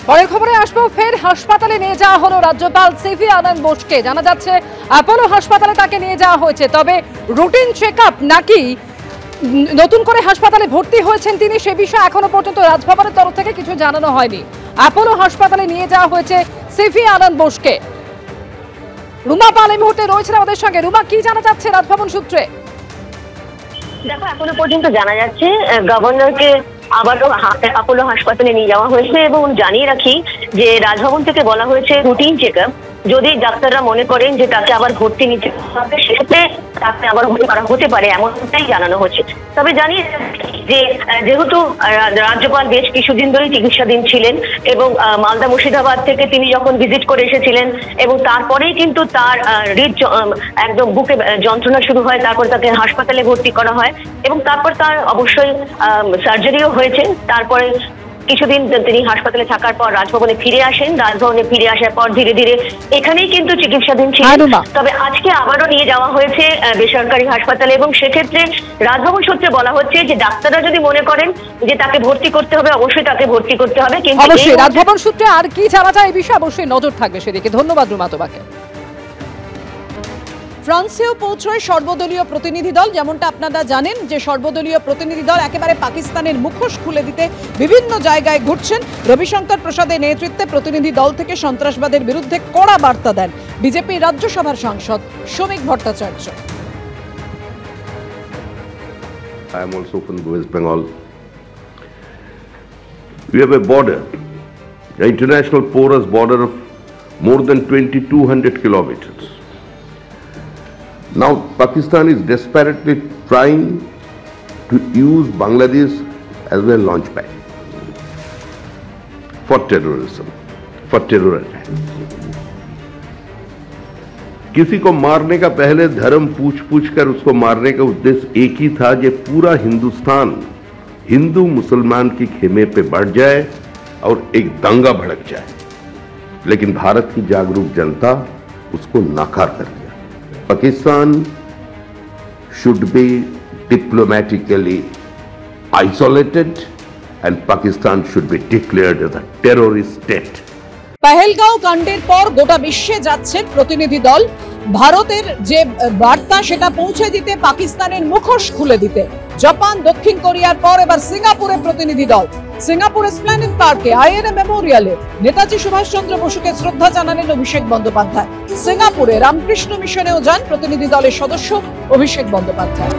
পরের খবরে আসবো, ফের হাসপাতালে নিয়ে যাওয়া হলো রাজ্যপাল সিভি আনন্দ বোসকে। জানা যাচ্ছে অ্যাপোলো হাসপাতালে তাকে নিয়ে যাওয়া হয়েছে, তবে রুটিন চেকআপ নাকি নতুন করে হাসপাতালে ভর্তি হয়েছেন তিনি, সে বিষয়ে এখনো পর্যন্ত রাজভবনের তরফ থেকে কিছু জানানো হয়নি। অ্যাপোলো হাসপাতালে নিয়ে যাওয়া হয়েছে সিভি আনন্দ বোসকে। রুমা পাল এই মুহূর্তে রয়েছেন আমাদের সঙ্গে। রুমা, কি জানা যাচ্ছে রাজভবন সূত্রে? দেখো, এখনো পর্যন্ত জানা যাচ্ছে গভর্নরকে আবারও অ্যাপোলো হাসপাতালে নিয়ে যাওয়া হয়েছে এবং জানিয়ে রাখি যে রাজভবন থেকে বলা হয়েছে রুটিন চেকআপ। যদি ডাক্তাররা মনে করেন যে তাকে আবার ভর্তি নিতে হবে, সেক্ষেত্রে তাকে আবার ভর্তি করা হতে পারে, এমনটাই জানানো হচ্ছে। তবে জানি যে যেহেতু রাজ্যপাল বেশ কিছুদিন ধরেই চিকিৎসাধীন ছিলেন এবং মালদা মুর্শিদাবাদ থেকে তিনি যখন ভিজিট করে এসেছিলেন এবং তারপরেই কিন্তু তার হৃদ একদম বুকে যন্ত্রণা শুরু হয়, তারপর তাকে হাসপাতালে ভর্তি করা হয় এবং তারপর তার অবশ্যই সার্জারিও হয়েছে। তারপরে কিছুদিন তিনি হাসপাতালে থাকার পর রাজভবনে ফিরে আসেন। রাজভবনে ফিরে আসার পর ধীরে ধীরে এখানেই কিন্তু চিকিৎসাধীন ছিলেন। তবে আজকে আবারও নিয়ে যাওয়া হয়েছে বেসরকারি হাসপাতালে এবং সেক্ষেত্রে রাজভবন সূত্রে বলা হচ্ছে যে ডাক্তাররা যদি মনে করেন যে তাকে ভর্তি করতে হবে, অবশ্যই তাকে ভর্তি করতে হবে। কিন্তু অবশ্যই রাজভবন সূত্রে আর কি জানা যায় এই বিষয়ে অবশ্যই নজর থাকবে সেদিকে। ধন্যবাদ রুমা তোমাকে। ফ্রান্সেও পৌঁছয় সর্বদলীয় প্রতিনিধি দল। যেমনটা আপনারা জানেন যে সর্বদলীয় প্রতিনিধি দল একেবারে পাকিস্তানের মুখোশ খুলে দিতে বিভিন্ন জায়গায় ঘুরছেন। রবিশঙ্কর প্রসাদের নেতৃত্বে প্রতিনিধি দল থেকে সন্ত্রাসবাদের বিরুদ্ধে কড়া বার্তা দেন বিজেপি রাজ্যসভার সাংসদ শ্রমিক Bhattacharya. I am also from West Bengal. We have a border, an international porous border of more than 2,200 kilometers. Now Pakistan is desperately trying to use Bangladesh as a launchpad for terrorism, for terror attacks. किसी को मारने का पहले धर्म पूछ कर उसको मारने का उद्देश्य एक ही था, कि पूरा हिंदुस्तान हिंदू मुसलमान की खेमे पे बढ़ जाए और एक दंगा भड़क जाए। लेकिन भारत की जागरूक जनता उसको नाकार कर दिया। Pakistan should be diplomatically isolated and Pakistan should be declared as a terrorist state. Pahalgaon কাণ্ডের পর গোটা বিশ্বে যাচ্ছেন প্রতিনিধি দল। ভারতের যে বার্তা সেটা পৌঁছে দিতে, পাকিস্তানের মুখোশ খুলে দিতে। জাপান, দক্ষিণ কোরিয়ার পর এবার সিঙ্গাপুরে প্রতিনিধি দল। সিঙ্গাপুর এসপ্ল্যানেড পার্কে আইএনএ মেমোরিয়ালে নেতাজি সুভাষচন্দ্র বসুকে শ্রদ্ধা জানালেন অভিষেক বন্দ্যোপাধ্যায়। সিঙ্গাপুরে রামকৃষ্ণ মিশনেও যান প্রতিনিধি দলের সদস্য অভিষেক বন্দ্যোপাধ্যায়।